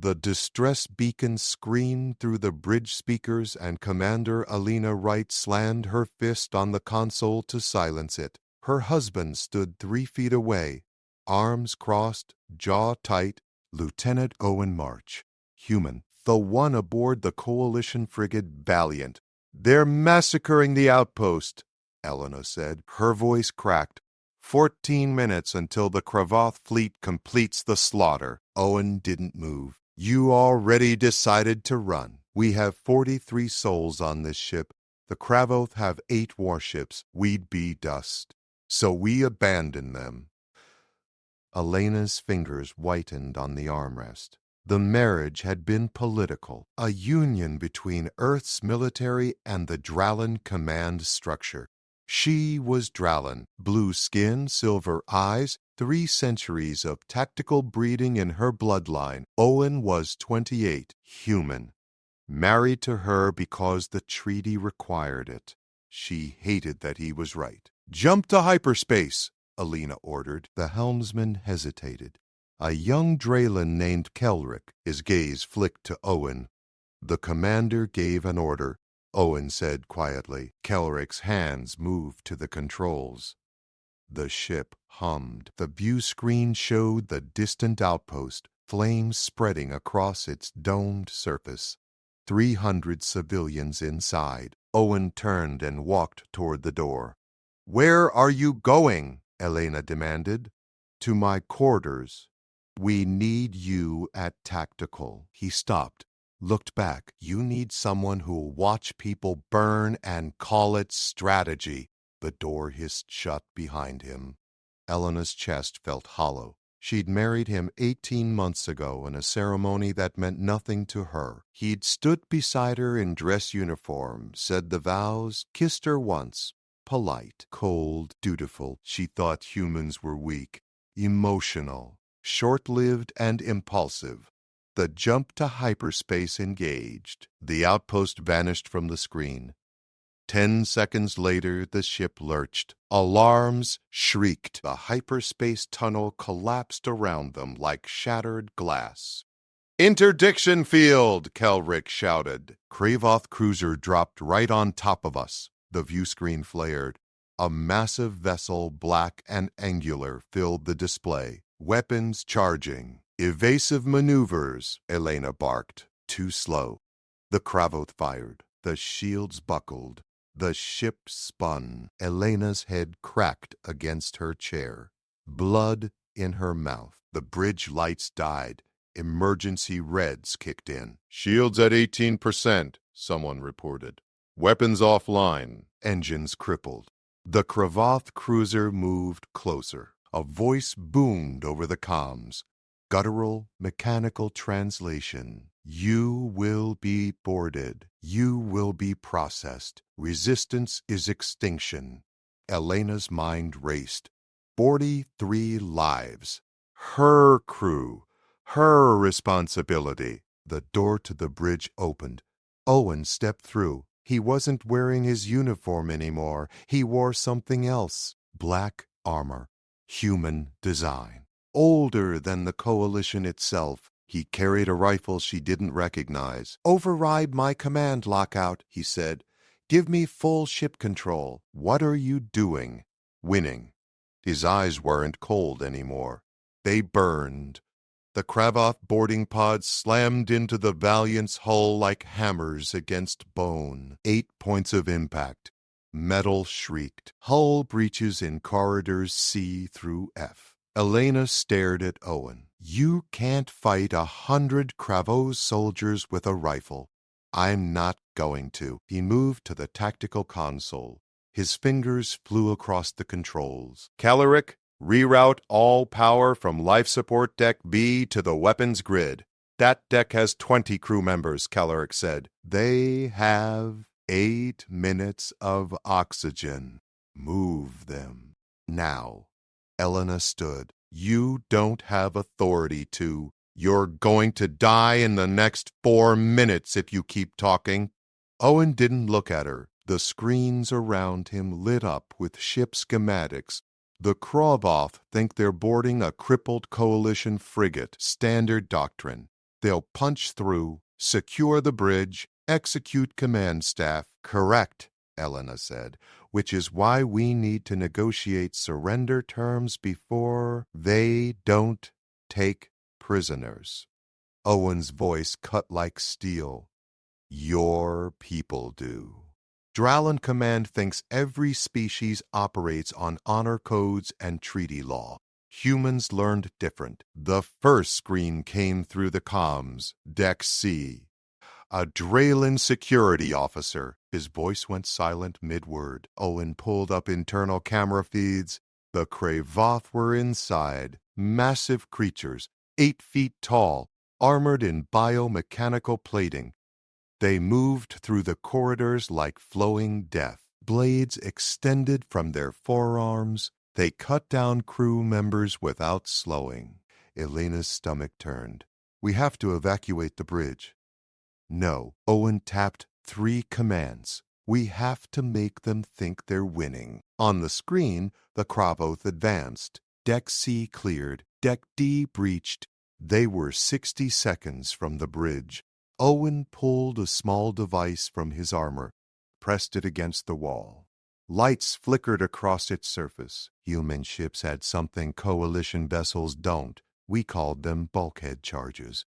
The distress beacon screamed through the bridge speakers, and Commander Alina Wright slammed her fist on the console to silence it. Her husband stood 3 feet away, arms crossed, jaw tight. Lieutenant Owen March, human, the one aboard the coalition frigate Valiant. "They're massacring the outpost," Elena said. Her voice cracked. 14 minutes until the Kravoth fleet completes the slaughter. Owen didn't move. "You already decided to run. We have 43 souls on this ship. The Kravoth have 8 warships. We'd be dust. So we abandon them." Elena's fingers whitened on the armrest. The marriage had been political, a union between Earth's military and the Drallan command structure. She was Drallan, blue skin, silver eyes, 3 centuries of tactical breeding in her bloodline. Owen was 28, human. Married to her because the treaty required it. She hated that he was right. "Jump to hyperspace," Alina ordered. The helmsman hesitated. A young Drallan named Kelrick, his gaze flicked to Owen. The commander gave an order. Owen said quietly. Kelrick's hands moved to the controls. The ship hummed. The view screen showed the distant outpost, flames spreading across its domed surface. 300 civilians inside. Owen turned and walked toward the door. "Where are you going?" Elena demanded. "To my quarters. We need you at tactical." He stopped, looked back. "You need someone who'll watch people burn and call it strategy." The door hissed shut behind him. Elena's chest felt hollow. She'd married him 18 months ago in a ceremony that meant nothing to her. He'd stood beside her in dress uniform, said the vows, kissed her once. Polite, cold, dutiful. She thought humans were weak, emotional, short-lived and impulsive. The jump to hyperspace engaged. The outpost vanished from the screen. 10 seconds later, the ship lurched. Alarms shrieked. The hyperspace tunnel collapsed around them like shattered glass. "Interdiction field!" Kelrick shouted. Kravoth cruiser dropped right on top of us. The view screen flared. A massive vessel, black and angular, filled the display. "Weapons charging. Evasive maneuvers," Elena barked. Too slow. The Kravoth fired. The shields buckled. The ship spun. Elena's head cracked against her chair. Blood in her mouth. The bridge lights died. Emergency reds kicked in. "Shields at 18%, someone reported. "Weapons offline." Engines crippled. The Kravoth cruiser moved closer. A voice boomed over the comms. Guttural, mechanical translation. "You will be boarded. You will be processed. Resistance is extinction." Elena's mind raced. 43 lives. Her crew. Her responsibility. The door to the bridge opened. Owen stepped through. He wasn't wearing his uniform anymore. He wore something else. Black armor. Human design. Older than the coalition itself. He carried a rifle she didn't recognize. "Override my command lockout," he said. "Give me full ship control." "What are you doing?" "Winning." His eyes weren't cold anymore. They burned. The Kravoth boarding pods slammed into the Valiant's hull like hammers against bone. 8 points of impact. Metal shrieked. Hull breaches in corridors C through F. Elena stared at Owen. "You can't fight 100 Kravoth soldiers with a rifle." "I'm not going to." He moved to the tactical console. His fingers flew across the controls. "Kelrick, reroute all power from life support deck B to the weapons grid." "That deck has 20 crew members," Kelrick said. "They have 8 minutes of oxygen. Move them. Now." Elena stood. "You don't have authority to. You're going to die in the next 4 minutes if you keep talking." Owen didn't look at her. The screens around him lit up with ship schematics. "The Kravoth think they're boarding a crippled coalition frigate. Standard doctrine. They'll punch through, secure the bridge, execute command staff. Correct, Elena said, which is why we need to negotiate surrender terms before they don't take prisoners. Owen's voice cut like steel. Your people do. Drallan Command thinks every species operates on honor codes and treaty law. Humans learned different. The first screen came through the comms, Deck C. A Draylan security officer. His voice went silent mid-word. Owen pulled up internal camera feeds. The Kravoth were inside. Massive creatures, 8 feet tall, armored in biomechanical plating. They moved through the corridors like flowing death. Blades extended from their forearms. They cut down crew members without slowing. Elena's stomach turned. We have to evacuate the bridge. No. Owen tapped 3 commands. We have to make them think they're winning. On the screen, the Kravoth advanced. Deck C cleared. Deck D breached. They were 60 seconds from the bridge. Owen pulled a small device from his armor, pressed it against the wall. Lights flickered across its surface. Human ships had something Coalition vessels don't. We called them bulkhead charges.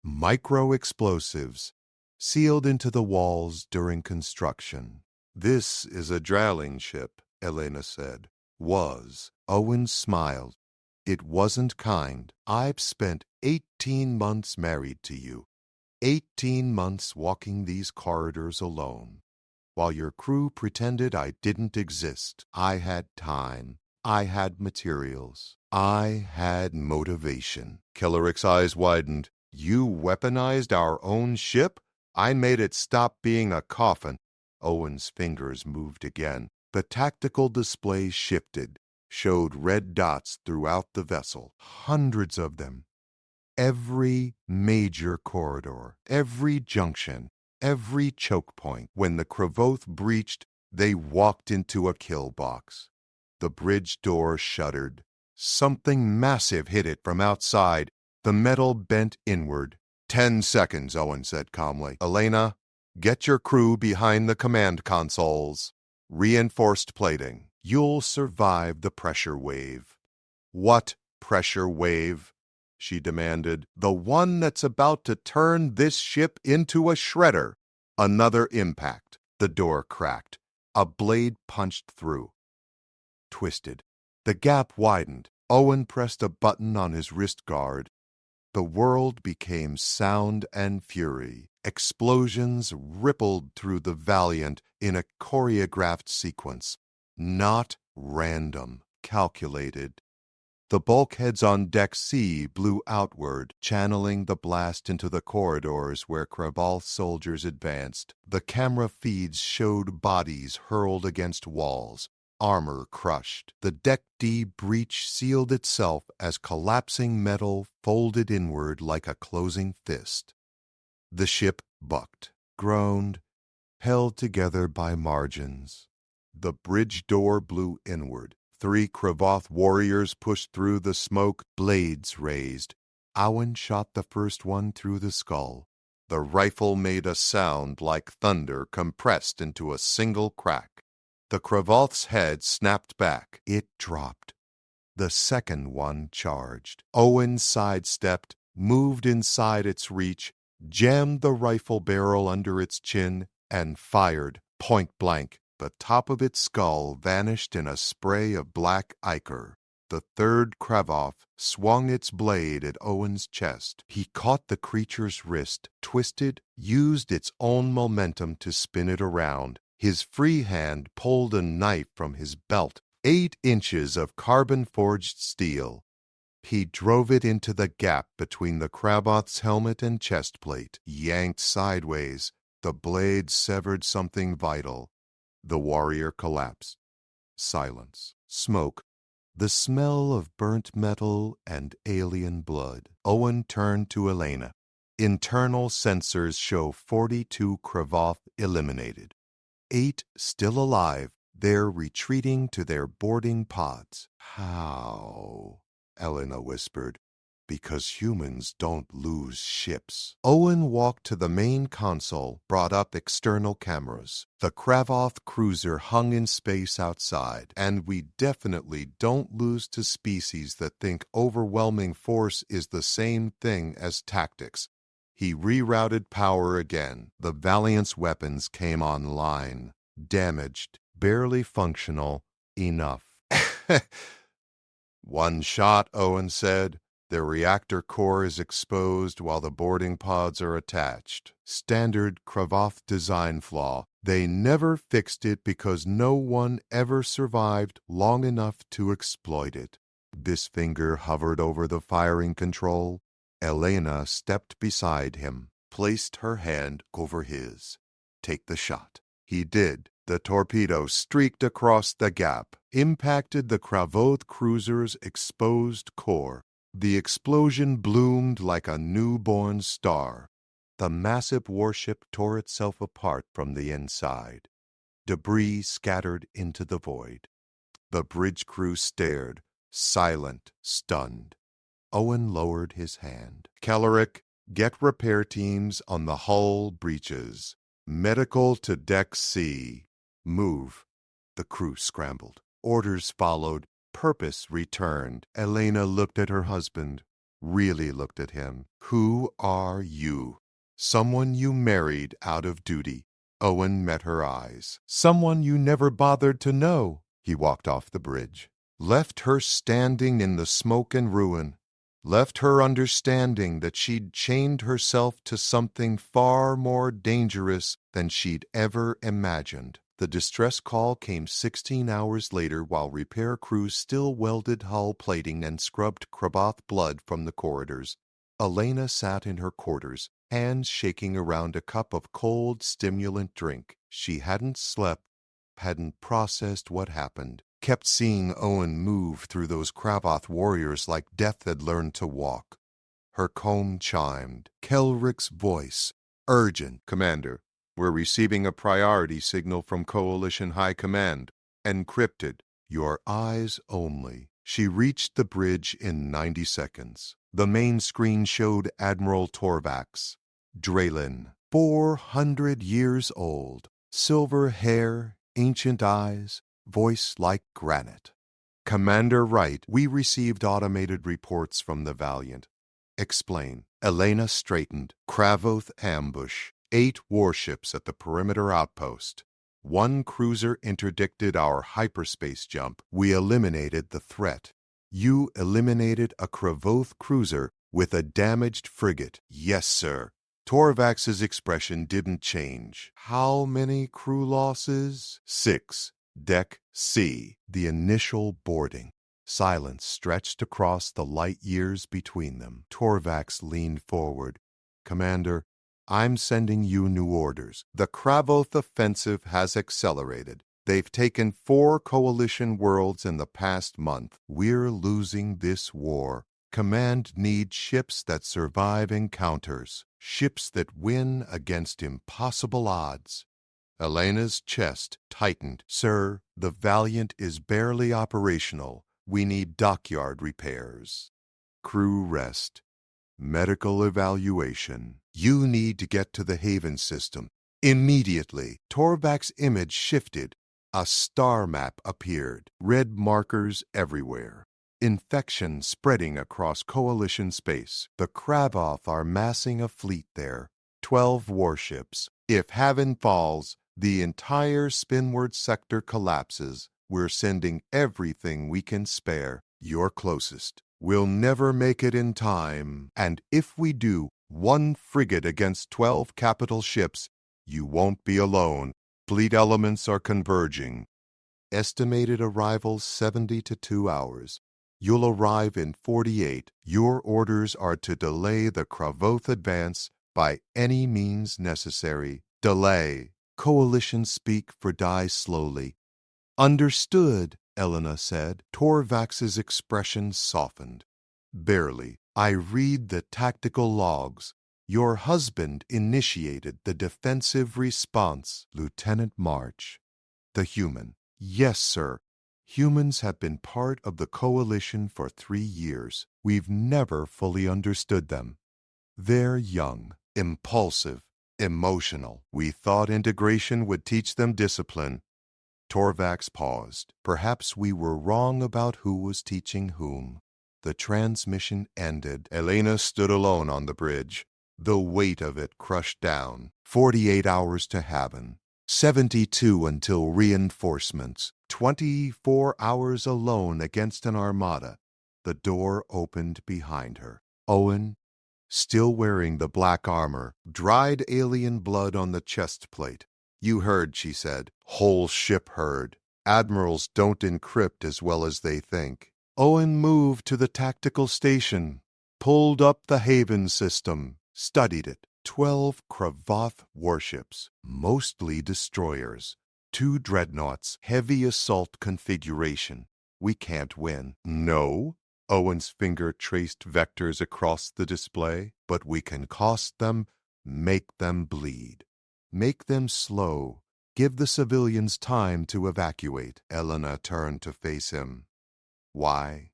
Micro-explosives, sealed into the walls during construction. This is a Dralling ship, Elena said. Was. Owen smiled. It wasn't kind. I've spent 18 months married to you. 18 months walking these corridors alone. While your crew pretended I didn't exist, I had time. I had materials. I had motivation. Killeric's eyes widened. You weaponized our own ship? I made it stop being a coffin. Owen's fingers moved again. The tactical display shifted, showed red dots throughout the vessel. Hundreds of them. Every major corridor, every junction, every choke point. When the Kravoth breached, they walked into a kill box. The bridge door shuddered. Something massive hit it from outside. The metal bent inward. 10 seconds, Owen said calmly. Elena, get your crew behind the command consoles. Reinforced plating. You'll survive the pressure wave. What pressure wave? She demanded. The one that's about to turn this ship into a shredder. Another impact. The door cracked. A blade punched through. Twisted. The gap widened. Owen pressed a button on his wrist guard. The world became sound and fury. Explosions rippled through the Valiant in a choreographed sequence. Not random. Calculated. The bulkheads on Deck C blew outward, channeling the blast into the corridors where Kravoth soldiers advanced. The camera feeds showed bodies hurled against walls, armor crushed. The Deck D breach sealed itself as collapsing metal folded inward like a closing fist. The ship bucked, groaned, held together by margins. The bridge door blew inward. 3 Kravoth warriors pushed through the smoke, blades raised. Owen shot the first one through the skull. The rifle made a sound like thunder compressed into a single crack. The Kravoth's head snapped back. It dropped. The second one charged. Owen sidestepped, moved inside its reach, jammed the rifle barrel under its chin, and fired point blank. The top of its skull vanished in a spray of black ichor. The third Kravoth swung its blade at Owen's chest. He caught the creature's wrist, twisted, used its own momentum to spin it around. His free hand pulled a knife from his belt, 8 inches of carbon-forged steel. He drove it into the gap between the Kravoth's helmet and chest plate. Yanked sideways, the blade severed something vital. The warrior collapsed. Silence. Smoke. The smell of burnt metal and alien blood. Owen turned to Elena. Internal sensors show 42 Kravoth eliminated. 8 still alive. They're retreating to their boarding pods. How? Elena whispered. Because humans don't lose ships. Owen walked to the main console, brought up external cameras. The Kravoth cruiser hung in space outside, and we definitely don't lose to species that think overwhelming force is the same thing as tactics. He rerouted power again. The Valiant's weapons came online. Damaged, barely functional, enough. One shot, Owen said. Their reactor core is exposed while the boarding pods are attached. Standard Kravoth design flaw. They never fixed it because no one ever survived long enough to exploit it. Bisfinger hovered over the firing control. Elena stepped beside him, placed her hand over his. Take the shot. He did. The torpedo streaked across the gap, impacted the Kravoth cruiser's exposed core. The explosion bloomed like a newborn star. The massive warship tore itself apart from the inside. Debris scattered into the void. The bridge crew stared, silent, stunned. Owen lowered his hand. Kellerick, get repair teams on the hull breaches. Medical to Deck C. Move. The crew scrambled. Orders followed. Purpose returned. Elena looked at her husband, really looked at him. Who are you? Someone you married out of duty. Owen met her eyes. Someone you never bothered to know. He walked off the bridge. Left her standing in the smoke and ruin. Left her understanding that she'd chained herself to something far more dangerous than she'd ever imagined. The distress call came 16 hours later while repair crews still welded hull plating and scrubbed Kravoth blood from the corridors. Elena sat in her quarters, hands shaking around a cup of cold stimulant drink. She hadn't slept, hadn't processed what happened, kept seeing Owen move through those Kravoth warriors like death had learned to walk. Her comb chimed. Kellerick's voice, urgent. Commander, we're receiving a priority signal from Coalition High Command. Encrypted. Your eyes only. She reached the bridge in 90 seconds. The main screen showed Admiral Torvax. Drelin, 400 years old. Silver hair, ancient eyes, voice like granite. Commander Wright, we received automated reports from the Valiant. Explain. Elena straightened. Kravoth ambush. 8 warships at the perimeter outpost. 1 cruiser interdicted our hyperspace jump. We eliminated the threat. You eliminated a Kravoth cruiser with a damaged frigate. Yes, sir. Torvax's expression didn't change. How many crew losses? 6. Deck C. The initial boarding. Silence stretched across the light years between them. Torvax leaned forward. Commander, I'm sending you new orders. The Kravoth offensive has accelerated. They've taken 4 coalition worlds in the past month. We're losing this war. Command needs ships that survive encounters. Ships that win against impossible odds. Elena's chest tightened. Sir, the Valiant is barely operational. We need dockyard repairs. Crew rest. Medical evaluation. You need to get to the Haven system. Immediately. Torvax's image shifted. A star map appeared. Red markers everywhere. Infection spreading across Coalition space. The Kravoth are massing a fleet there. 12 warships. If Haven falls, the entire Spinward sector collapses. We're sending everything we can spare. You're closest. We'll never make it in time. And if we do, 1 frigate against 12 capital ships, you won't be alone. Fleet elements are converging. Estimated arrival 72 hours. You'll arrive in 48. Your orders are to delay the Kravoth advance by any means necessary. Delay. Coalition speak for die slowly. Understood, Elena said. Torvax's expression softened. Barely. I read the tactical logs. Your husband initiated the defensive response. Lieutenant March. The human. Yes, sir. Humans have been part of the coalition for 3 years. We've never fully understood them. They're young, impulsive, emotional. We thought integration would teach them discipline. Torvax paused. Perhaps we were wrong about who was teaching whom. The transmission ended. Elena stood alone on the bridge. The weight of it crushed down. 48 hours to Haven. 72 until reinforcements. 24 hours alone against an armada. The door opened behind her. Owen, still wearing the black armor, dried alien blood on the chest plate. "You heard," she said. "Whole ship heard. Admirals don't encrypt as well as they think." Owen moved to the tactical station, pulled up the Haven system, studied it. 12 Kravoth warships, mostly destroyers. 2 dreadnoughts, heavy assault configuration. We can't win. No? Owen's finger traced vectors across the display. But we can cost them, make them bleed. Make them slow. Give the civilians time to evacuate. Elena turned to face him. Why?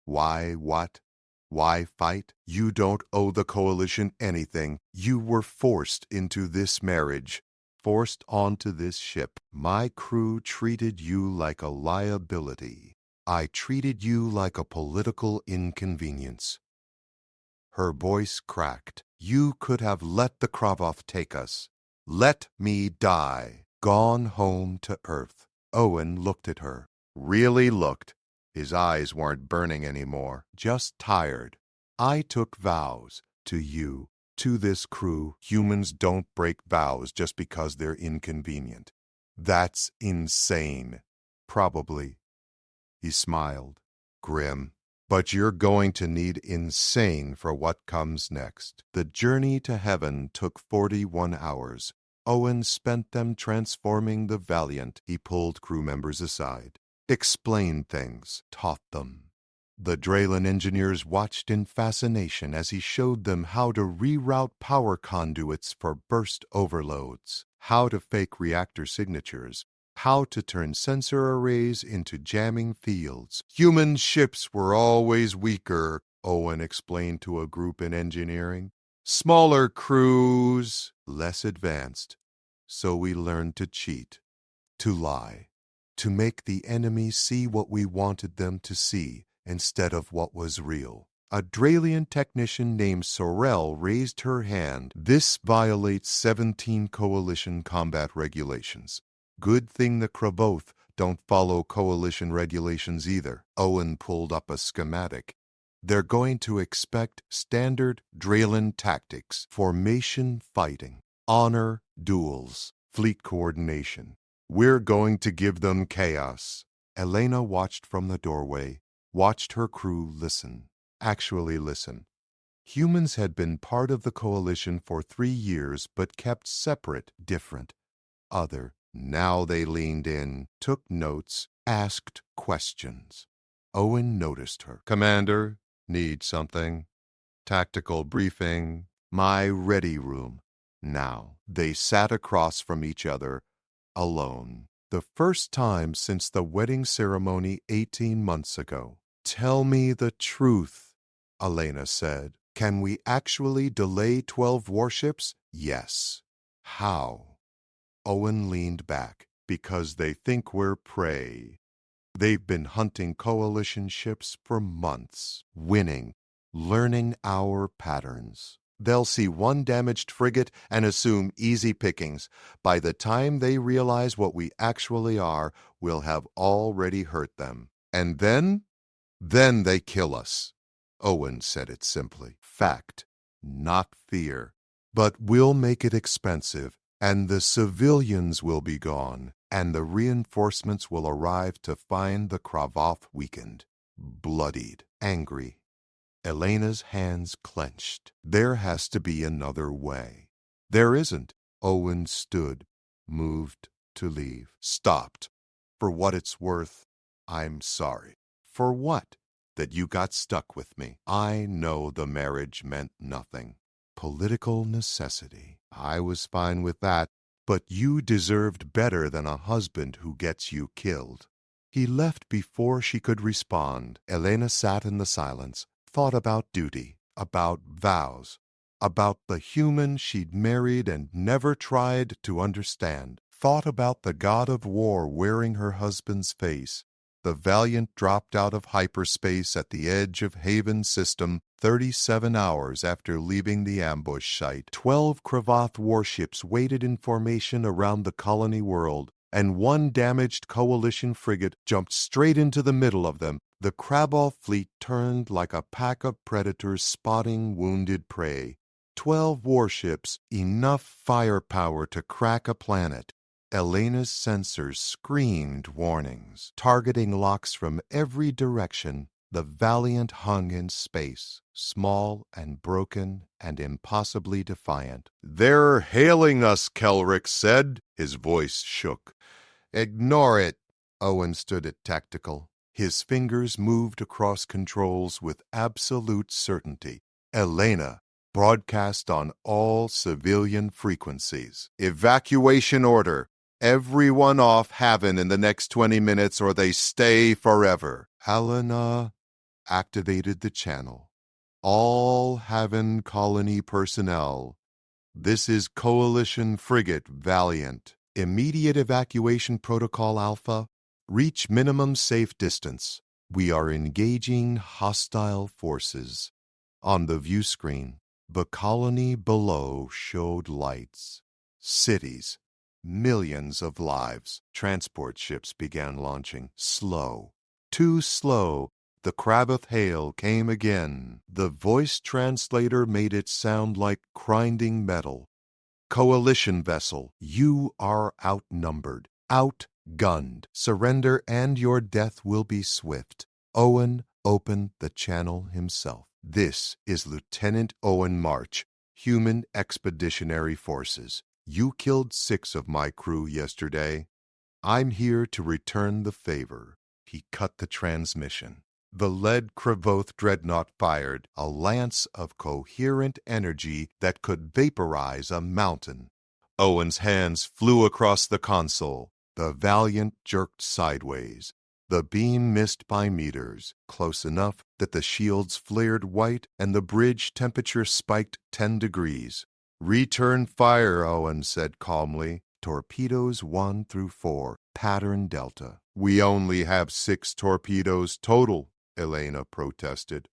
Why what? Why fight? You don't owe the coalition anything. You were forced into this marriage, forced onto this ship. My crew treated you like a liability. I treated you like a political inconvenience. Her voice cracked. You could have let the Kravoth take us. Let me die. Gone home to Earth. Owen looked at her. Really looked. His eyes weren't burning anymore, just tired. I took vows to you, to this crew. Humans don't break vows just because they're inconvenient. That's insane. Probably. He smiled, grim. But you're going to need insane for what comes next. The journey to Heaven took 41 hours. Owen spent them transforming the Valiant. He pulled crew members aside. Explained things, taught them. The Draylen engineers watched in fascination as he showed them how to reroute power conduits for burst overloads, how to fake reactor signatures, how to turn sensor arrays into jamming fields. Human ships were always weaker, Owen explained to a group in engineering. Smaller crews, less advanced. So we learned to cheat, to lie, to make the enemy see what we wanted them to see instead of what was real. A Dralian technician named Sorel raised her hand. This violates 17 coalition combat regulations. Good thing the Kravoth don't follow coalition regulations either. Owen pulled up a schematic. They're going to expect standard Draylen tactics, formation fighting, honor duels, fleet coordination. We're going to give them chaos. Elena watched from the doorway, watched her crew listen. Actually listen. Humans had been part of the coalition for 3 years, but kept separate, different, other. Now they leaned in, took notes, asked questions. Owen noticed her. Commander, need something? Tactical briefing. My ready room. Now they sat across from each other, alone. The first time since the wedding ceremony 18 months ago. Tell me the truth, Elena said. Can we actually delay 12 warships? Yes. How? Owen leaned back. Because they think we're prey. They've been hunting coalition ships for months, winning, learning our patterns. They'll see one damaged frigate and assume easy pickings. By the time they realize what we actually are, we'll have already hurt them. And then they kill us. Owen said it simply. Fact, not fear. But we'll make it expensive, and the civilians will be gone, and the reinforcements will arrive to find the Kravoth weakened, bloodied, angry. Elena's hands clenched. There has to be another way. There isn't. Owen stood, moved to leave, stopped. For what it's worth, I'm sorry. For what? That you got stuck with me. I know the marriage meant nothing. Political necessity. I was fine with that, but you deserved better than a husband who gets you killed. He left before she could respond. Elena sat in the silence, thought about duty, about vows, about the human she'd married and never tried to understand, thought about the god of war wearing her husband's face. The Valiant dropped out of hyperspace at the edge of Haven System 37 hours after leaving the ambush site. 12 Kravath warships waited in formation around the colony world, and one damaged Coalition frigate jumped straight into the middle of them. The Krabov fleet turned like a pack of predators spotting wounded prey. 12 warships, enough firepower to crack a planet. Elena's sensors screamed warnings, targeting locks from every direction. The Valiant hung in space, small and broken and impossibly defiant. "They're hailing us," Kelrick said. His voice shook. "Ignore it." Owen stood at tactical. His fingers moved across controls with absolute certainty. Elena broadcast on all civilian frequencies. "Evacuation order. Everyone off Haven in the next 20 minutes or they stay forever." Helena activated the channel. "All Haven colony personnel. This is Coalition frigate Valiant. Immediate evacuation protocol Alpha. Reach minimum safe distance. We are engaging hostile forces." On the view screen, the colony below showed lights. Cities. Millions of lives. Transport ships began launching. Slow. Too slow. The Kravath hail came again. The voice translator made it sound like grinding metal. "Coalition vessel, you are outnumbered, outgunned. Surrender and your death will be swift." Owen opened the channel himself. "This is Lieutenant Owen March, Human Expeditionary Forces. You killed 6 of my crew yesterday. I'm here to return the favor." He cut the transmission. The lead Kravoth dreadnought fired, a lance of coherent energy that could vaporize a mountain. Owen's hands flew across the console. The Valiant jerked sideways. The beam missed by meters, close enough that the shields flared white and the bridge temperature spiked 10 degrees. "Return fire," Owen said calmly. "Torpedoes 1 through 4, pattern Delta." "We only have 6 torpedoes total," Elena protested.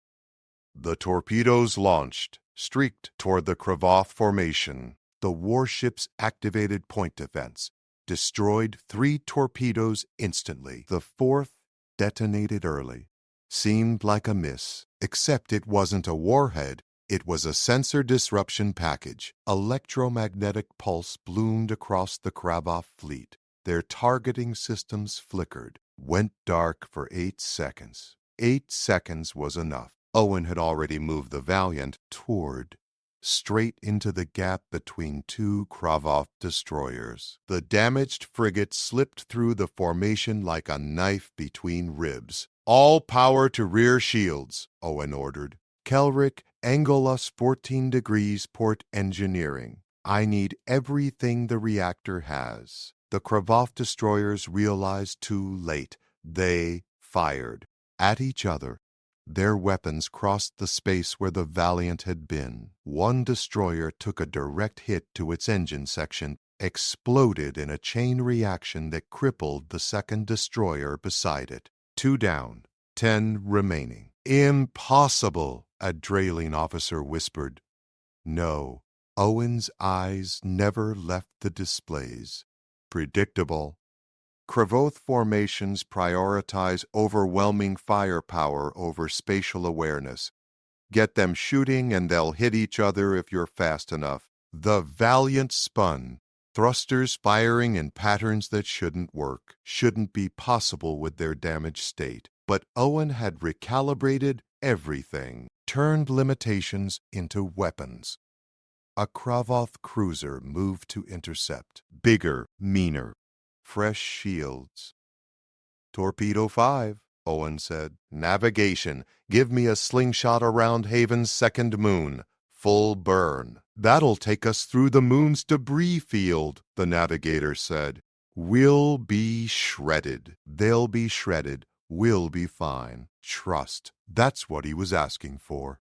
The torpedoes launched, streaked toward the Kravath formation. The warships activated point defense, destroyed 3 torpedoes instantly. The 4th detonated early. Seemed like a miss, except it wasn't a warhead. It was a sensor disruption package. Electromagnetic pulse bloomed across the Kravath fleet. Their targeting systems flickered, went dark for 8 seconds. 8 seconds was enough. Owen had already moved the Valiant toward, straight into the gap between 2 Kravath destroyers. The damaged frigate slipped through the formation like a knife between ribs. "All power to rear shields," Owen ordered. "Kelrick, angle us 14 degrees port engineering. I need everything the reactor has." The Kravath destroyers realized too late. They fired at each other. Their weapons crossed the space where the Valiant had been. One destroyer took a direct hit to its engine section, exploded in a chain reaction that crippled the second destroyer beside it. 2 down, 10 remaining. "Impossible," a Draeling officer whispered. No, Owen's eyes never left the displays. Predictable. Kravoth formations prioritize overwhelming firepower over spatial awareness. Get them shooting and they'll hit each other if you're fast enough. The Valiant spun, thrusters firing in patterns that shouldn't work, shouldn't be possible with their damaged state. But Owen had recalibrated everything, turned limitations into weapons. A Kravath cruiser moved to intercept. Bigger, meaner. Fresh shields. "Torpedo 5, Owen said. "Navigation. Give me a slingshot around Haven's second moon. Full burn." "That'll take us through the moon's debris field," the navigator said. We'll be shredded. They'll be shredded. We'll be fine. Trust. That's what he was asking for.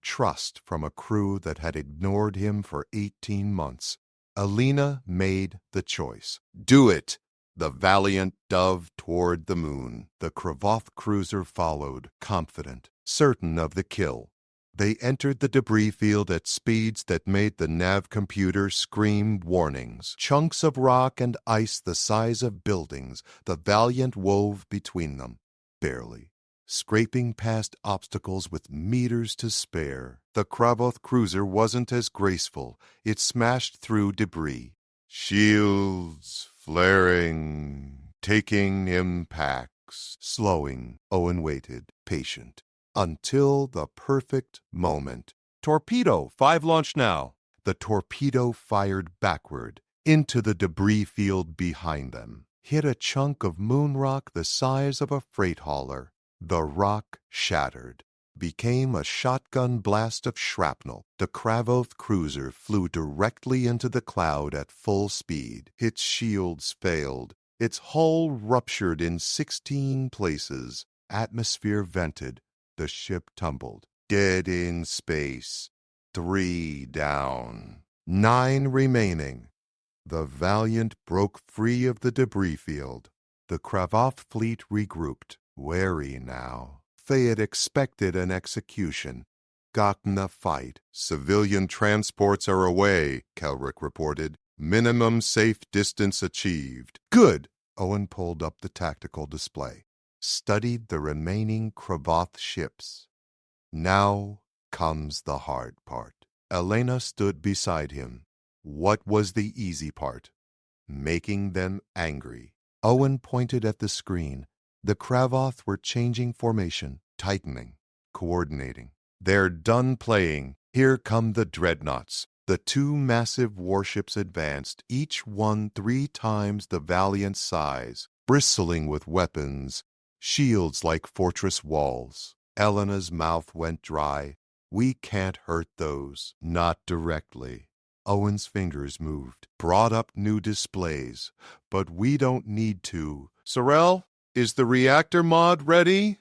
Trust from a crew that had ignored him for 18 months. Alina made the choice. Do it! The valiant dove toward the moon. The Kravoth cruiser followed, confident, certain of the kill. They entered the debris field at speeds that made the nav computer scream warnings. Chunks of rock and ice the size of buildings, the Valiant wove between them. Barely. Scraping past obstacles with meters to spare. The Kravoth cruiser wasn't as graceful. It smashed through debris. Shields flaring, taking impacts. Slowing, Owen waited, patient. Until the perfect moment. Torpedo, 5 launch now. The torpedo fired backward, into the debris field behind them. Hit a chunk of moon rock the size of a freight hauler. The rock shattered. Became a shotgun blast of shrapnel. The Kravoth cruiser flew directly into the cloud at full speed. Its shields failed. Its hull ruptured in 16 places. Atmosphere vented. The ship tumbled. Dead in space. 3 down. 9 remaining. The Valiant broke free of the debris field. The Kravoth fleet regrouped, wary now. They had expected an execution. Gotten a fight. Civilian transports are away, Kelrick reported. Minimum safe distance achieved. Good! Owen pulled up the tactical display. Studied the remaining Kravoth ships. Now comes the hard part. Elena stood beside him. What was the easy part? Making them angry. Owen pointed at the screen. The Kravoth were changing formation, tightening, coordinating. They're done playing. Here come the dreadnoughts. The 2 massive warships advanced, each one 3 times the Valiant's size, bristling with weapons, shields like fortress walls. Elena's mouth went dry. We can't hurt those. Not directly. Owen's fingers moved, brought up new displays. But we don't need to. Sorrel, is the reactor mod ready?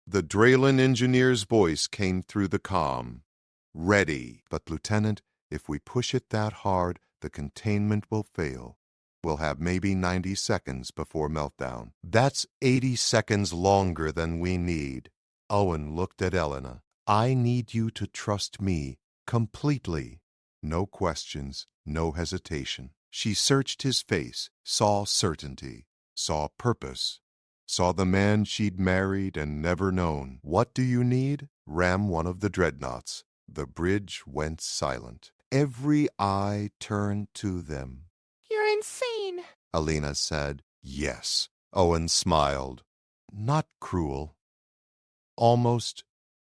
The Draylen engineer's voice came through the comm. Ready. But, Lieutenant, if we push it that hard, the containment will fail. We'll have maybe 90 seconds before meltdown. That's 80 seconds longer than we need. Owen looked at Elena. I need you to trust me completely. No questions, no hesitation. She searched his face, saw certainty, saw purpose, saw the man she'd married and never known. What do you need? Ram one of the dreadnoughts. The bridge went silent. Every eye turned to them. You're insane, Alina said. Yes. Owen smiled. Not cruel. Almost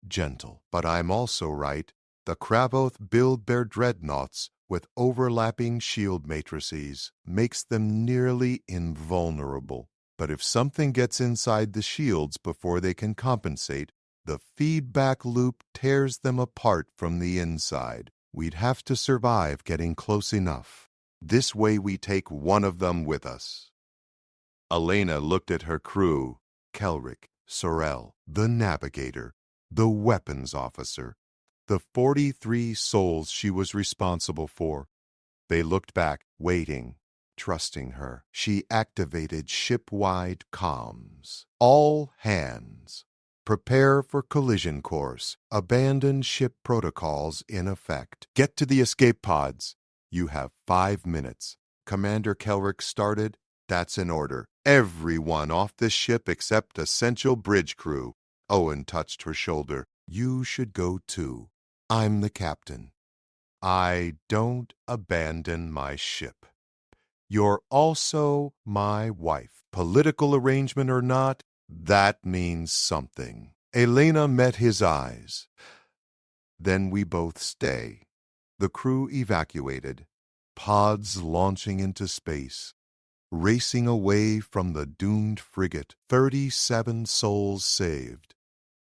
gentle. But I'm also right. The Kravoth build their dreadnoughts with overlapping shield matrices, makes them nearly invulnerable. But if something gets inside the shields before they can compensate, the feedback loop tears them apart from the inside. We'd have to survive getting close enough. This way we take one of them with us. Elena looked at her crew. Kelrick, Sorrel, the navigator, the weapons officer, the 43 souls she was responsible for. They looked back, waiting, trusting her. She activated ship-wide comms. All hands. Prepare for collision course. Abandon ship protocols in effect. Get to the escape pods. You have 5 minutes. Commander Kelrick started. That's an order. Everyone off the ship except essential bridge crew. Owen touched her shoulder. You should go too. I'm the captain. I don't abandon my ship. You're also my wife. Political arrangement or not, that means something. Elena met his eyes. Then we both stay. The crew evacuated. Pods launching into space. Racing away from the doomed frigate. 37 souls saved.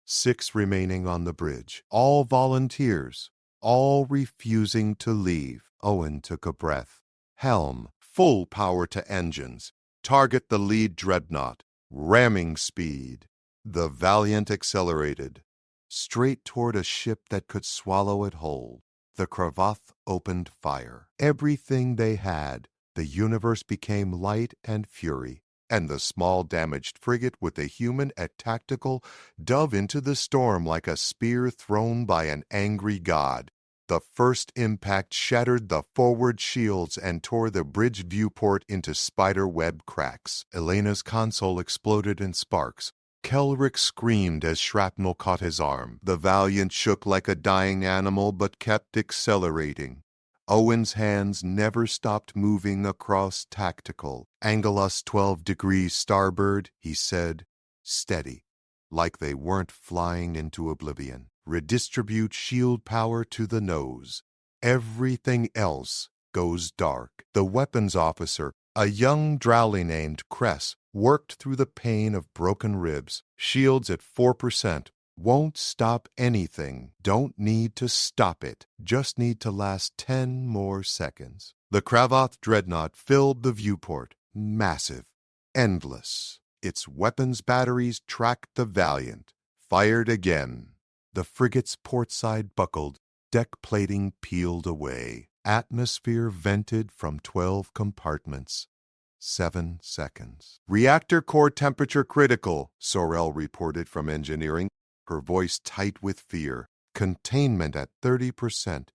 6 remaining on the bridge. All volunteers. All refusing to leave. Owen took a breath. Helm, full power to engines. Target the lead dreadnought. Ramming speed. The Valiant accelerated, straight toward a ship that could swallow it whole. The Cravath opened fire. Everything they had, the universe became light and fury, and the small damaged frigate with the human at tactical dove into the storm like a spear thrown by an angry god. The first impact shattered the forward shields and tore the bridge viewport into spider-web cracks. Elena's console exploded in sparks. Kelrick screamed as shrapnel caught his arm. The Valiant shook like a dying animal but kept accelerating. Owen's hands never stopped moving across tactical. "Angle us 12 degrees starboard," he said. "Steady, like they weren't flying into oblivion. Redistribute shield power to the nose. Everything else goes dark." The weapons officer, a young drowley named Cress, worked through the pain of broken ribs. "Shields at 4%. Won't stop anything. Don't need to stop it. Just need to last 10 more seconds." The Cravath dreadnought filled the viewport. Massive. Endless. Its weapons batteries tracked the Valiant. Fired again. The frigate's port side buckled. Deck plating peeled away. Atmosphere vented from 12 compartments. 7 seconds. "Reactor core temperature critical," Sorel reported from engineering, her voice tight with fear. "Containment at 30%.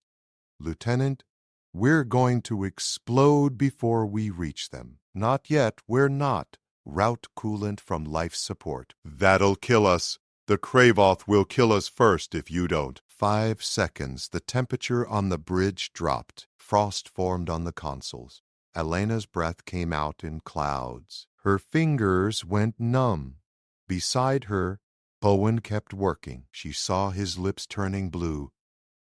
Lieutenant, we're going to explode before we reach them." "Not yet, we're not. Route coolant from life support." "That'll kill us. The Cravoth will kill us first if you don't." 5 seconds. The temperature on the bridge dropped. Frost formed on the consoles. Elena's breath came out in clouds. Her fingers went numb. Beside her, Owen kept working. She saw his lips turning blue,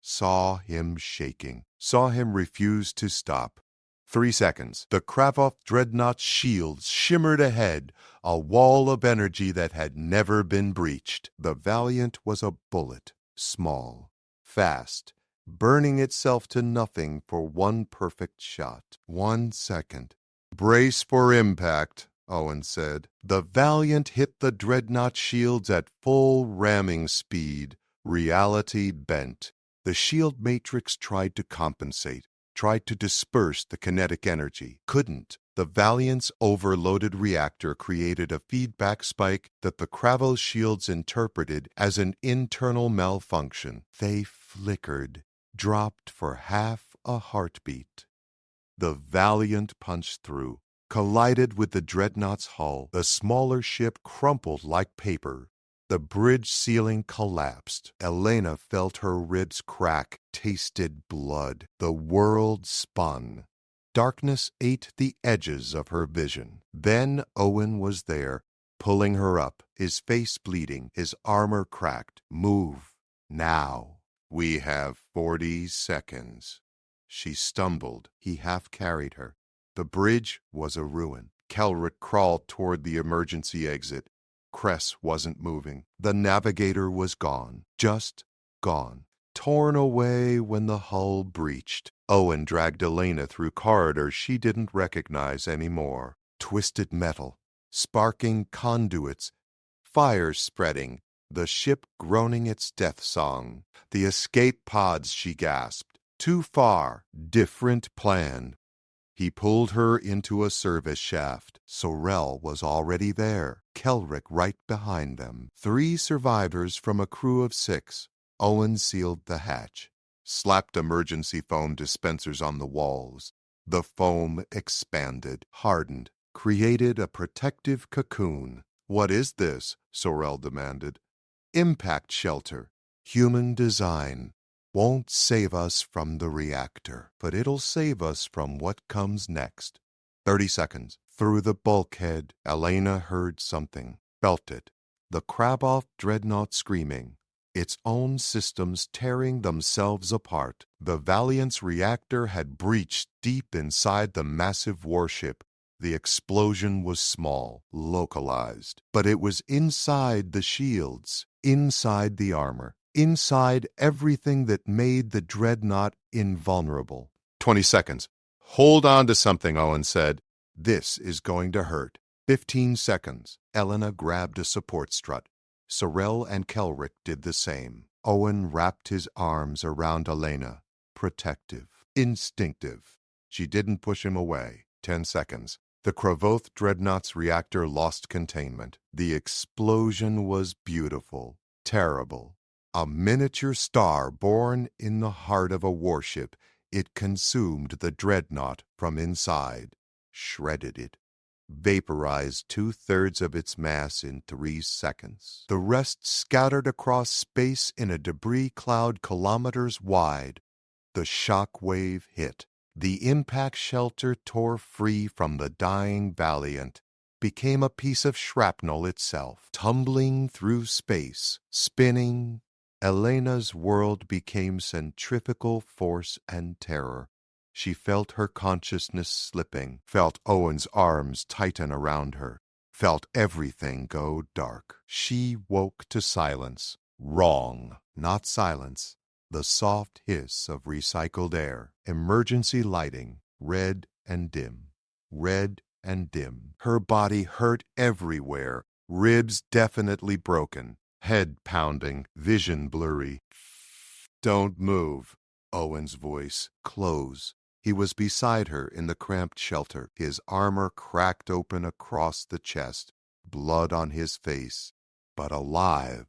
saw him shaking, saw him refuse to stop. 3 seconds. The Cravoth dreadnought's shields shimmered ahead, a wall of energy that had never been breached. The Valiant was a bullet, small, fast, burning itself to nothing for one perfect shot. 1 second. "Brace for impact," Owen said. The Valiant hit the dreadnought shields at full ramming speed. Reality bent. The shield matrix tried to compensate, tried to disperse the kinetic energy. Couldn't. The Valiant's overloaded reactor created a feedback spike that the Cravoth shields interpreted as an internal malfunction. They flickered, dropped for half a heartbeat. The Valiant punched through, collided with the dreadnought's hull. The smaller ship crumpled like paper. The bridge ceiling collapsed. Elena felt her ribs crack, tasted blood. The world spun. Darkness ate the edges of her vision. Then Owen was there, pulling her up, his face bleeding, his armor cracked. "Move. Now. We have 40 seconds." She stumbled. He half carried her. The bridge was a ruin. Kelrick crawled toward the emergency exit. Cress wasn't moving. The navigator was gone. Just gone. Torn away when the hull breached. Owen dragged Elena through corridors she didn't recognize anymore. Twisted metal, sparking conduits, fires spreading, the ship groaning its death song. "The escape pods," she gasped. "Too far. Different plan." He pulled her into a service shaft. Sorel was already there, Kelrick right behind them. 3 survivors from a crew of 6. Owen sealed the hatch, slapped emergency foam dispensers on the walls. The foam expanded, hardened, created a protective cocoon. "What is this?" Sorel demanded. "Impact shelter. Human design. Won't save us from the reactor, but it'll save us from what comes next." 30 seconds. Through the bulkhead, Elena heard something, felt it. The Cravoth dreadnought screaming, its own systems tearing themselves apart. The Valiant's reactor had breached deep inside the massive warship. The explosion was small, localized, but it was inside the shields, inside the armor, inside everything that made the dreadnought invulnerable. 20 seconds. "Hold on to something," Owen said. This is going to hurt. 15 seconds. Elena grabbed a support strut. Sorel and Kelrick did the same. Owen wrapped his arms around Elena. Protective. Instinctive. She didn't push him away. 10 seconds. The Kravoth dreadnought's reactor lost containment. The explosion was beautiful. Terrible. A miniature star born in the heart of a warship. It consumed the dreadnought from inside. Shredded it. Vaporized 2/3 of its mass in 3 seconds. The rest scattered across space in a debris cloud kilometers wide. The shock wave hit. The impact shelter tore free from the dying Valiant, became a piece of shrapnel itself, tumbling through space, spinning. Elena's world became centrifugal force and terror. She felt her consciousness slipping, felt Owen's arms tighten around her, felt everything go dark. She woke to silence. Wrong, not silence. The soft hiss of recycled air, emergency lighting, red and dim, red and dim. Her body hurt everywhere, ribs definitely broken, head pounding, vision blurry. Don't move. Owen's voice. Close. He was beside her in the cramped shelter, his armor cracked open across the chest, blood on his face, but alive,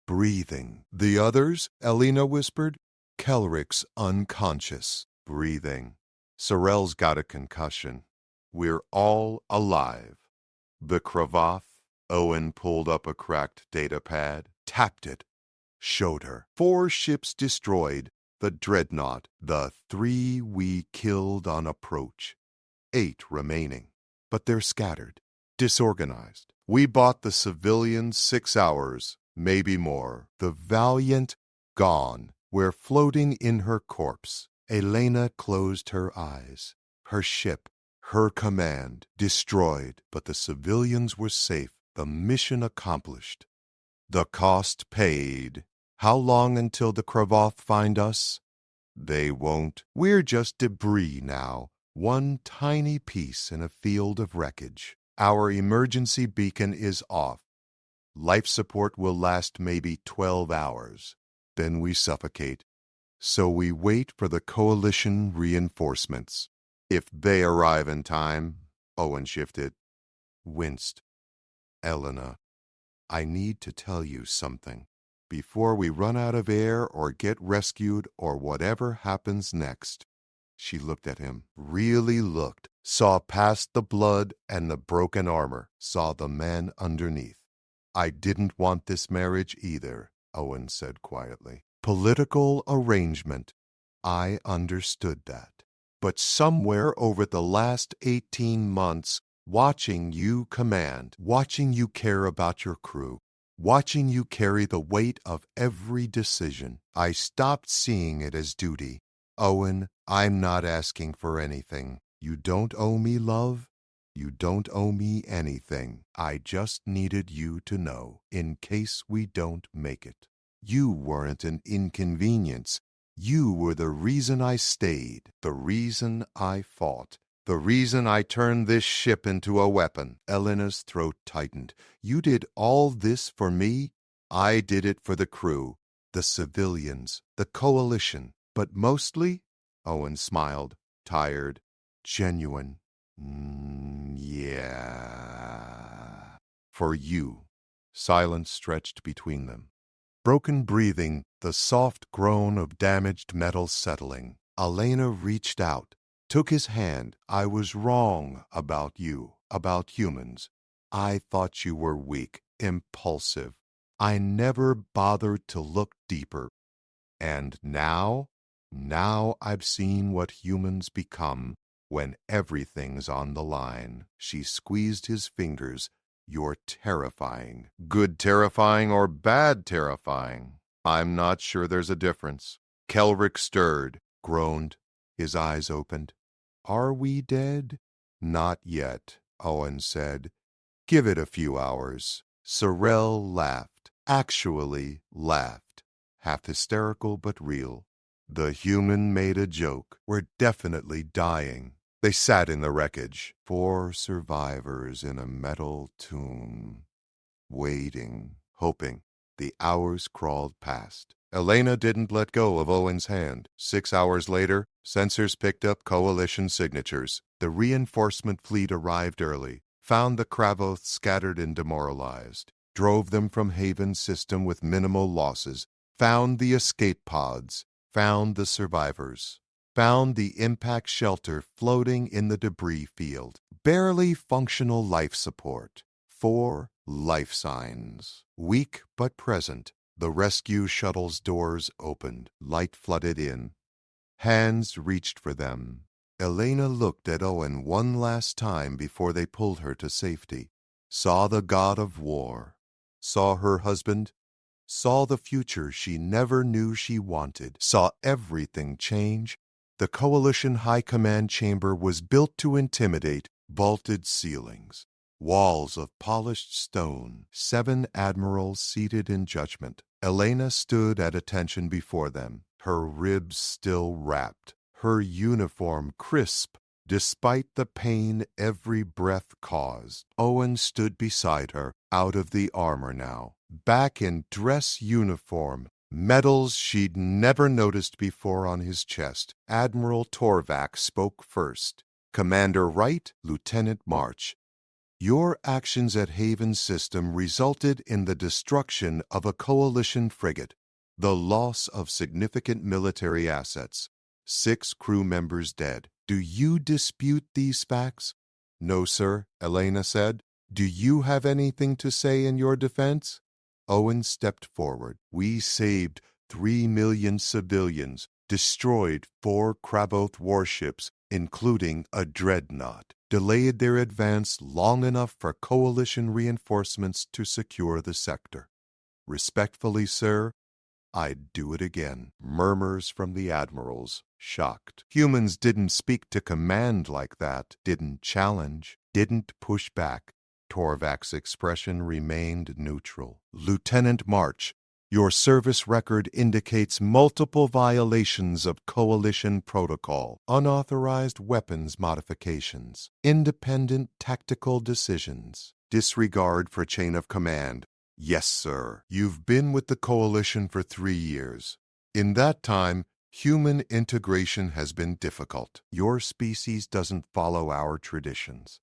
breathing. The others, Elena whispered. Kelrick's unconscious, breathing. Sorel's got a concussion. We're all alive. The Kravoth. Owen pulled up a cracked data pad, tapped it, showed her. 4 ships destroyed. The dreadnought, the 3 we killed on approach. 8 remaining, but they're scattered, disorganized. We bought the civilians 6 hours, maybe more. The Valiant, gone. We're floating in her corpse. Elena closed her eyes. Her ship, her command, destroyed, but the civilians were safe. The mission accomplished. The cost paid. How long until the Kravoth find us? They won't. We're just debris now, one tiny piece in a field of wreckage. Our emergency beacon is off. Life support will last maybe 12 hours. Then we suffocate. So we wait for the coalition reinforcements. If they arrive in time, Owen shifted, winced. Elena, I need to tell you something. Before we run out of air or get rescued or whatever happens next. She looked at him, really looked, saw past the blood and the broken armor, saw the man underneath. I didn't want this marriage either, Owen said quietly. Political arrangement. I understood that. But somewhere over the last 18 months, watching you command, watching you care about your crew, watching you carry the weight of every decision, I stopped seeing it as duty. Owen, I'm not asking for anything. You don't owe me love. You don't owe me anything. I just needed you to know, in case we don't make it. You weren't an inconvenience. You were the reason I stayed, the reason I fought. The reason I turned this ship into a weapon. Elena's throat tightened. You did all this for me? I did it for the crew, the civilians, the coalition. But mostly, Owen smiled, tired, genuine. Yeah. For you. Silence stretched between them. Broken breathing, the soft groan of damaged metal settling. Elena reached out. Took his hand. I was wrong about you, about humans. I thought you were weak, impulsive. I never bothered to look deeper. And now I've seen what humans become when everything's on the line. She squeezed his fingers. You're terrifying. Good terrifying or bad terrifying? I'm not sure there's a difference. Kelrick stirred, groaned. His eyes opened. Are we dead? Not yet, Owen said. Give it a few hours. Sorel laughed, actually laughed, half hysterical but real. The human made a joke. We're definitely dying. They sat in the wreckage, 4 survivors in a metal tomb, waiting, hoping. The hours crawled past. Elena didn't let go of Owen's hand. 6 hours later, sensors picked up coalition signatures. The reinforcement fleet arrived early, found the Kravoth scattered and demoralized, drove them from Haven's system with minimal losses, found the escape pods, found the survivors, found the impact shelter floating in the debris field. Barely functional life support. 4 life signs. Weak but present. The rescue shuttle's doors opened. Light flooded in. Hands reached for them. Elena looked at Owen one last time before they pulled her to safety. Saw the god of war. Saw her husband. Saw the future she never knew she wanted. Saw everything change. The Coalition High Command chamber was built to intimidate. Vaulted ceilings. Walls of polished stone. 7 admirals seated in judgment. Elena stood at attention before them, her ribs still wrapped, her uniform crisp, despite the pain every breath caused. Owen stood beside her, out of the armor now, back in dress uniform, medals she'd never noticed before on his chest. Admiral Torvac spoke first. Commander Wright, Lieutenant March. Your actions at Haven System resulted in the destruction of a coalition frigate, the loss of significant military assets, 6 crew members dead. Do you dispute these facts? No, sir, Elena said. Do you have anything to say in your defense? Owen stepped forward. We saved 3 million civilians, destroyed 4 Kravoth warships, including a dreadnought, delayed their advance long enough for coalition reinforcements to secure the sector. Respectfully, sir, I'd do it again. Murmurs from the admirals, shocked. Humans didn't speak to command like that, didn't challenge, didn't push back. Torvac's expression remained neutral. Lieutenant March, your service record indicates multiple violations of coalition protocol, unauthorized weapons modifications, independent tactical decisions, disregard for chain of command. Yes, sir. You've been with the coalition for 3 years. In that time, human integration has been difficult. Your species doesn't follow our traditions,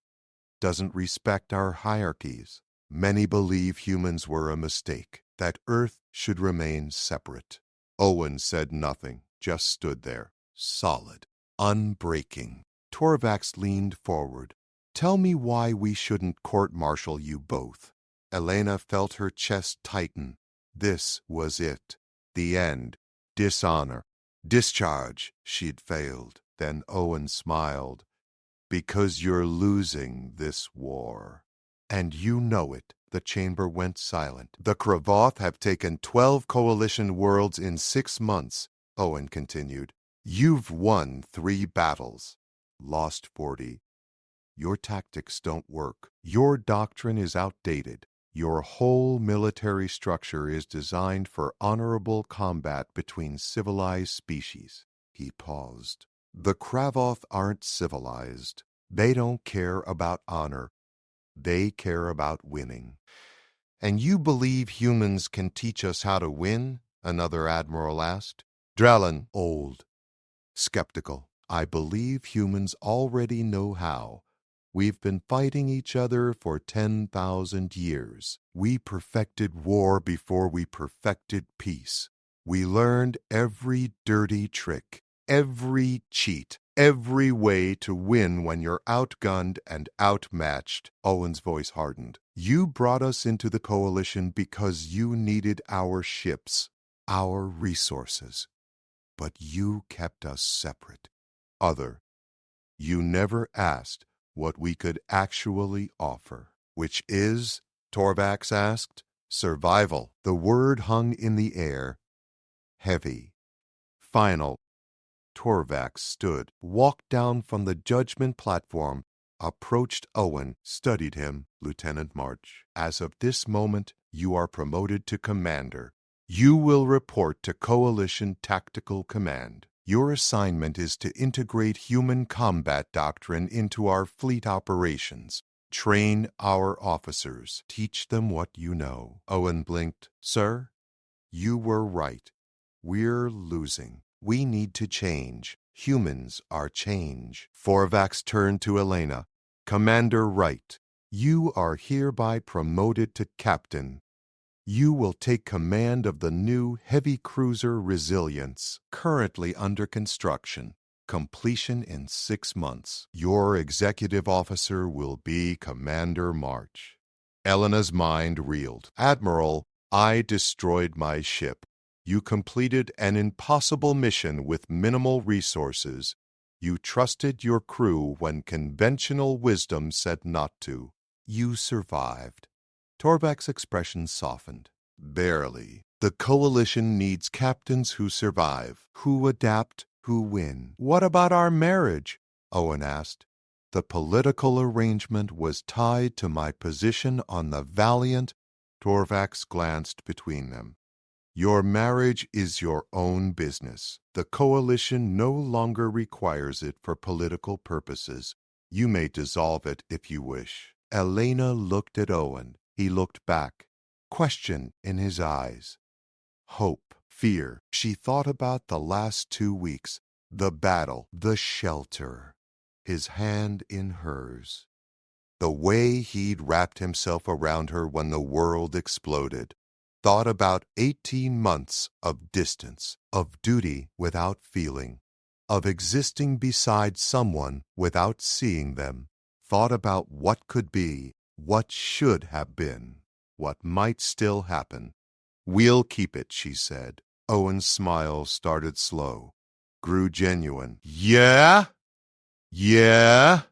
doesn't respect our hierarchies. Many believe humans were a mistake, that Earth should remain separate. Owen said nothing, just stood there, solid, unbreaking. Torvax leaned forward. Tell me why we shouldn't court-martial you both. Elena felt her chest tighten. This was it. The end. Dishonor. Discharge. She'd failed. Then Owen smiled. Because you're losing this war. And you know it. The chamber went silent. The Kravoth have taken 12 coalition worlds in 6 months, Owen continued. You've won 3 battles, lost 40. Your tactics don't work. Your doctrine is outdated. Your whole military structure is designed for honorable combat between civilized species. He paused. The Kravoth aren't civilized. They don't care about honor. They care about winning. And you believe humans can teach us how to win? Another admiral asked. Drellin, old, skeptical. I believe humans already know how. We've been fighting each other for 10,000 years. We perfected war before we perfected peace. We learned every dirty trick, every cheat, every way to win when you're outgunned and outmatched. Owen's voice hardened. You brought us into the coalition because you needed our ships, our resources. But you kept us separate. Other. You never asked what we could actually offer. Which is, Torvax asked, survival. The word hung in the air. Heavy. Final. Torvax stood, walked down from the judgment platform, approached Owen, studied him. Lieutenant March, as of this moment, you are promoted to commander. You will report to Coalition Tactical Command. Your assignment is to integrate human combat doctrine into our fleet operations. Train our officers. Teach them what you know." Owen blinked. "Sir, you were right. We're losing. We need to change. Humans are change." Forvax turned to Elena. "Commander Wright, you are hereby promoted to captain. You will take command of the new heavy cruiser Resilience, currently under construction. Completion in 6 months. Your executive officer will be Commander March." Elena's mind reeled. "Admiral, I destroyed my ship. You completed an impossible mission with minimal resources. You trusted your crew when conventional wisdom said not to. You survived." Torvak's expression softened. "Barely. The coalition needs captains who survive, who adapt, who win." "What about our marriage?" Owen asked. "The political arrangement was tied to my position on the Valiant." Torvax glanced between them. "Your marriage is your own business. The coalition no longer requires it for political purposes. You may dissolve it if you wish." Elena looked at Owen. He looked back. Question in his eyes. Hope, fear. She thought about the last 2 weeks, the battle, the shelter. His hand in hers. The way he'd wrapped himself around her when the world exploded. Thought about 18 months of distance, of duty without feeling, of existing beside someone without seeing them. Thought about what could be, what should have been, what might still happen. "We'll keep it," she said. Owen's smile started slow, grew genuine. "Yeah? Yeah?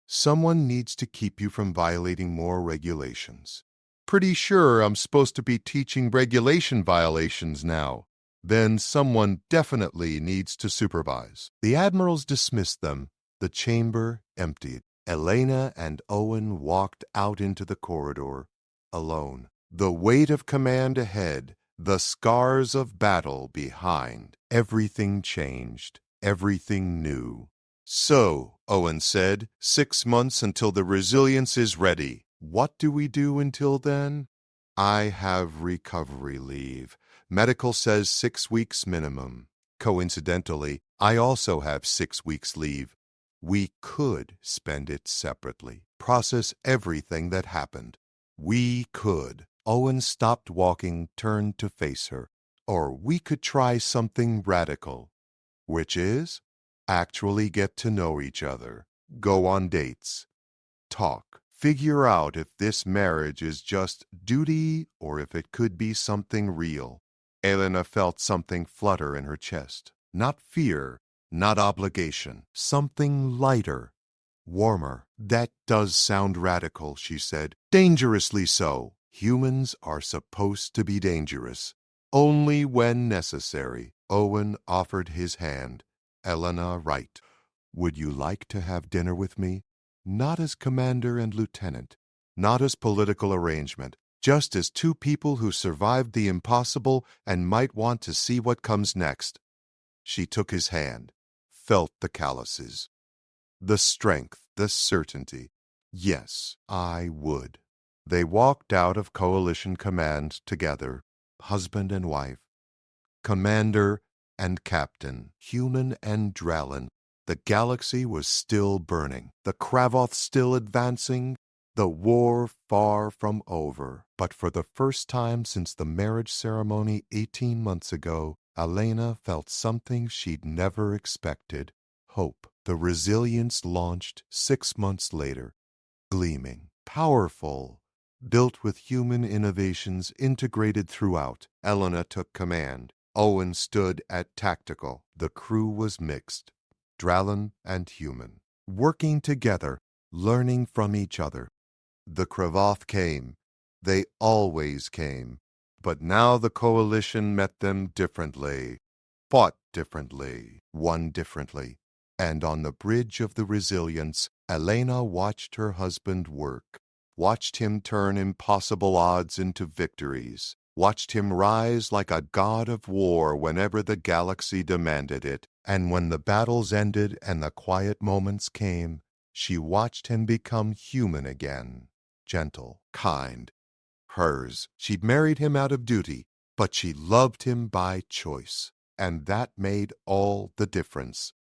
Someone needs to keep you from violating more regulations." "Pretty sure I'm supposed to be teaching regulation violations now." "Then someone definitely needs to supervise." The admirals dismissed them. The chamber emptied. Elena and Owen walked out into the corridor, alone. The weight of command ahead, the scars of battle behind. Everything changed, everything new. "So," Owen said, 6 months until the Resilience is ready. What do we do until then?" "I have recovery leave. Medical says 6 weeks minimum. Coincidentally, I also have 6 weeks leave. We could spend it separately, process everything that happened. We could." Owen stopped walking, turned to face her. "Or we could try something radical." "Which is?" "Actually get to know each other. Go on dates. Talk. Figure out if this marriage is just duty or if it could be something real." Elena felt something flutter in her chest. Not fear, not obligation. Something lighter, warmer. "That does sound radical," she said. "Dangerously so." "Humans are supposed to be dangerous. Only when necessary." Owen offered his hand. "Elena Wright, would you like to have dinner with me? Not as commander and lieutenant, not as political arrangement, just as 2 people who survived the impossible and might want to see what comes next." She took his hand, felt the calluses, the strength, the certainty. "Yes, I would." They walked out of Coalition Command together, husband and wife, commander and captain, human and Drellin. The galaxy was still burning, the Kravoth still advancing, the war far from over. But for the first time since the marriage ceremony 18 months ago, Elena felt something she'd never expected. Hope. The Resilience launched 6 months later, gleaming, powerful, built with human innovations integrated throughout. Elena took command. Owen stood at tactical. The crew was mixed, Drellin and human, working together, learning from each other. The Kravoth came. They always came. But now the coalition met them differently, fought differently, won differently. And on the bridge of the Resilience, Elena watched her husband work, watched him turn impossible odds into victories, watched him rise like a god of war whenever the galaxy demanded it. And when the battles ended and the quiet moments came, she watched him become human again, gentle, kind. Hers. She'd married him out of duty, but she loved him by choice, and that made all the difference.